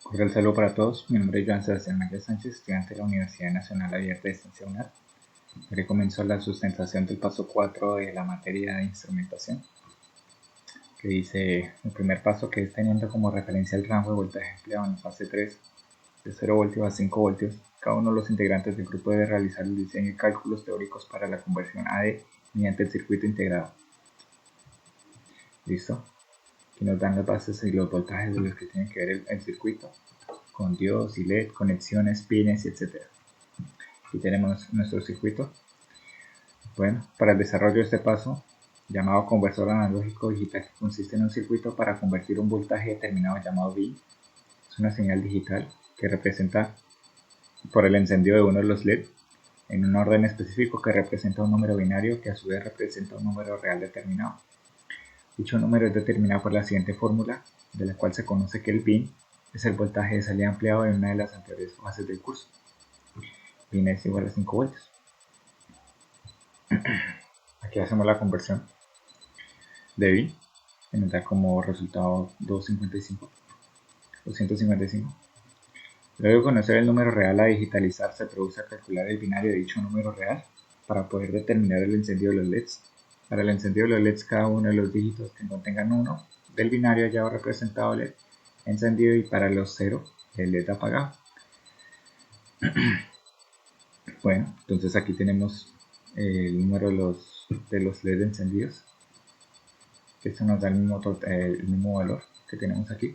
Cordial saludo para todos, mi nombre es Joan Sebastián Maya Sánchez, estudiante de la Universidad Nacional Abierta de Ciencia UNAD. Hoy comenzó la sustentación del paso 4 de la materia de instrumentación, que dice el primer paso, que es teniendo como referencia el rango de voltaje empleado en la fase 3 de 0 voltios a 5 voltios. Cada uno de los integrantes del grupo debe realizar el diseño y cálculos teóricos para la conversión AD mediante el circuito integrado. ¿Listo? Aquí nos dan las bases y los voltajes de los que tiene que ver el circuito, con diodos y LED, conexiones, pines, etc. Aquí tenemos nuestro circuito. Bueno, para el desarrollo de este paso, llamado conversor analógico digital, que consiste en un circuito para convertir un voltaje determinado llamado V, es una señal digital que representa por el encendido de uno de los LED en un orden específico que representa un número binario que a su vez representa un número real determinado. Dicho número es determinado por la siguiente fórmula, de la cual se conoce que el VIN es el voltaje de salida ampliado en una de las anteriores fases del curso. VIN es igual a 5 voltios. Aquí hacemos la conversión de VIN, que nos da como resultado 255. Luego de conocer el número real a digitalizar, se produce a calcular el binario de dicho número real para poder determinar el encendido de los LEDs. Para el encendido de los LEDs, cada uno de los dígitos que contengan 1 del binario hallado representado LED encendido, y para los 0 el LED apagado. Bueno, entonces aquí tenemos el número de los LED encendidos. Esto nos da el mismo valor que tenemos aquí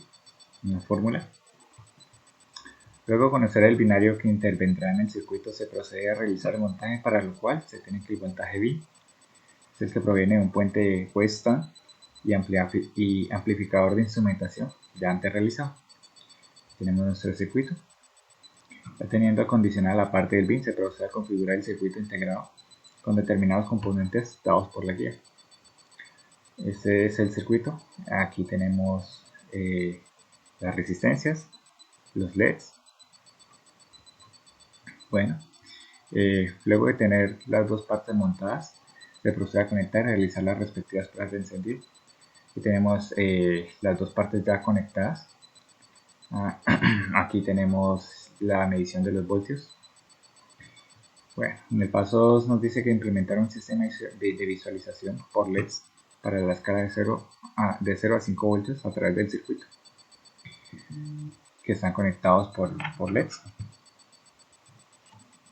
en la fórmula. Luego de conocer el binario que intervendrá en el circuito, se procede a realizar el montaje, para lo cual se tiene que el voltaje V, es el que proviene de un puente Weston y amplificador de instrumentación ya antes realizado. Tenemos nuestro circuito. Ya teniendo acondicionada la parte del VIN, se procede a configurar el circuito integrado con determinados componentes dados por la guía. Este es el circuito. Aquí tenemos las resistencias, los LEDs. Bueno, luego de tener las dos partes montadas, se procede a conectar y realizar las respectivas pruebas de encendido. Aquí tenemos las dos partes ya conectadas. Aquí tenemos la medición de los voltios. Bueno, en el paso 2 nos dice que implementar un sistema de visualización por LEDs para la escala de 0 a 5 voltios a través del circuito, que están conectados por LEDs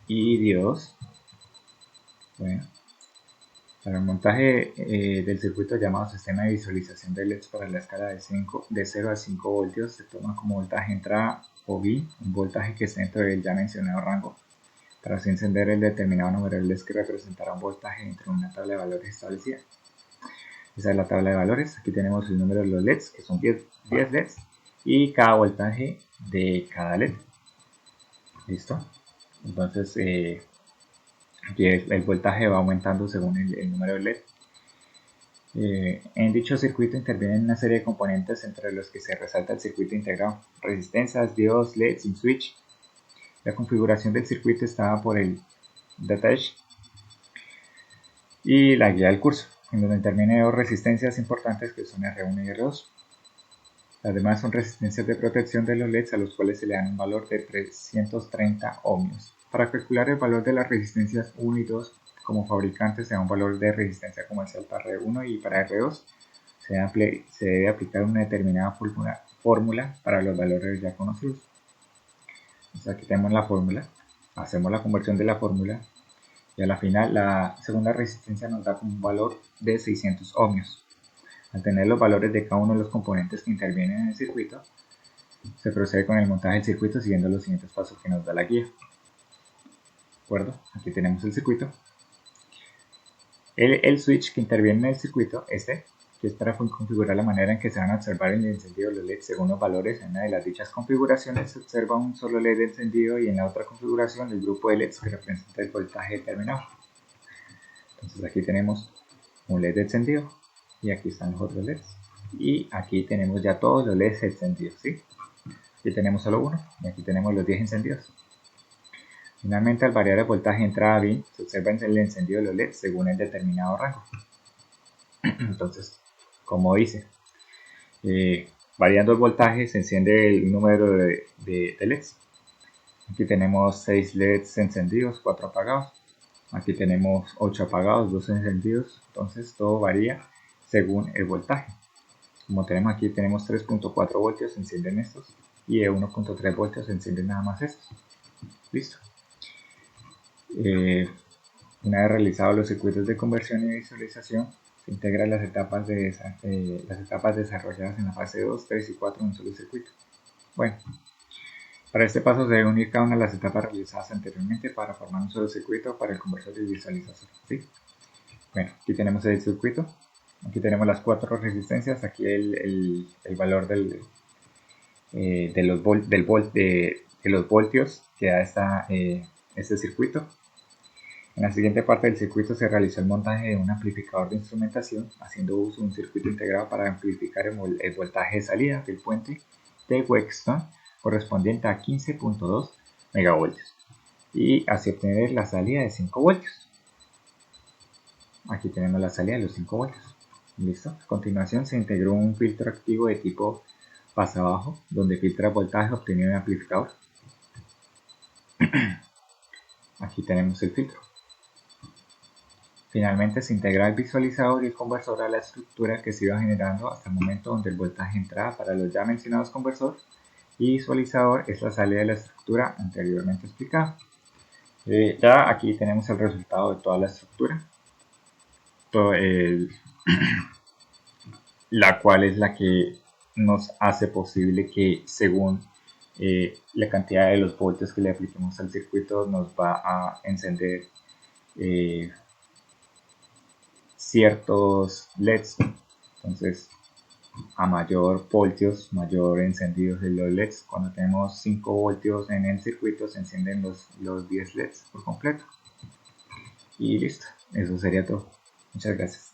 y diodos. Bueno, para el montaje del circuito llamado sistema de visualización de LEDs para la escala de 0 a 5 voltios, se toma como voltaje entrada o V un voltaje que esté dentro del ya mencionado rango, para así encender el determinado número de LEDs que representará un voltaje dentro de una tabla de valores establecida. Esa es la tabla de valores. Aquí tenemos el número de los LEDs, que son 10 LEDs, y cada voltaje de cada LED. ¿Listo? Entonces, aquí el voltaje va aumentando según el número de LED. En dicho circuito intervienen una serie de componentes entre los que se resalta el circuito integrado: resistencias, diodos, LEDs y switch. La configuración del circuito está por el datasheet y la guía del curso, en donde intervienen dos resistencias importantes que son R1 y R2. Las demás son resistencias de protección de los LEDs, a los cuales se le dan un valor de 330 ohmios. Para calcular el valor de las resistencias 1 y 2, como fabricante se da un valor de resistencia comercial para R1, y para R2 se debe aplicar una determinada fórmula para los valores ya conocidos. Entonces aquí tenemos la fórmula, hacemos la conversión de la fórmula y a la final la segunda resistencia nos da como un valor de 600 ohmios. Al tener los valores de cada uno de los componentes que intervienen en el circuito, se procede con el montaje del circuito siguiendo los siguientes pasos que nos da la guía. ¿De acuerdo? Aquí tenemos el circuito. El switch que interviene en el circuito, que es para configurar la manera en que se van a observar el encendido de los LEDs según los valores. En una de las dichas configuraciones se observa un solo LED encendido, y en la otra configuración el grupo de LEDs que representa el voltaje determinado. Entonces aquí tenemos un LED encendido y aquí están los otros LEDs. Y aquí tenemos ya todos los LEDs encendidos, ¿sí? Aquí tenemos solo uno y aquí tenemos los 10 encendidos. Finalmente, al variar el voltaje entrada VIN, se observa el encendido de los LEDs según el determinado rango. Entonces, como dice, variando el voltaje se enciende el número de LEDs. Aquí tenemos 6 LEDs encendidos, 4 apagados. Aquí tenemos 8 apagados, 2 encendidos. Entonces todo varía según el voltaje. Como tenemos aquí, tenemos 3.4 voltios, se encienden estos. Y de 1.3 voltios se encienden nada más estos. Listo. Una vez realizados los circuitos de conversión y visualización, se integran las etapas desarrolladas en la fase 2, 3 y 4 en un solo circuito. Bueno, para este paso se debe unir cada una de las etapas realizadas anteriormente para formar un solo circuito para el conversor y visualización. ¿Sí? Bueno, aquí tenemos el circuito. Aquí tenemos las 4 resistencias. Aquí el valor de los voltios que da este circuito. En la siguiente parte del circuito se realizó el montaje de un amplificador de instrumentación, haciendo uso de un circuito integrado para amplificar el voltaje de salida del puente de Wheatstone correspondiente a 15.2 megavoltios y así obtener la salida de 5 voltios. Aquí tenemos la salida de los 5 voltios. Listo. A continuación se integró un filtro activo de tipo pasabajo donde filtra el voltaje obtenido en el amplificador. Aquí tenemos el filtro. Finalmente se integra el visualizador y el conversor a la estructura que se iba generando hasta el momento donde el voltaje entraba para los ya mencionados conversor y visualizador es la salida de la estructura anteriormente explicada. Ya aquí tenemos el resultado de toda la estructura, la cual es la que nos hace posible que según la cantidad de los voltios que le apliquemos al circuito nos va a encender ciertos LEDs. Entonces a mayor voltios, mayor encendidos de los LEDs. Cuando tenemos 5 voltios en el circuito se encienden los 10 LEDs por completo. Y listo, eso sería todo. Muchas gracias.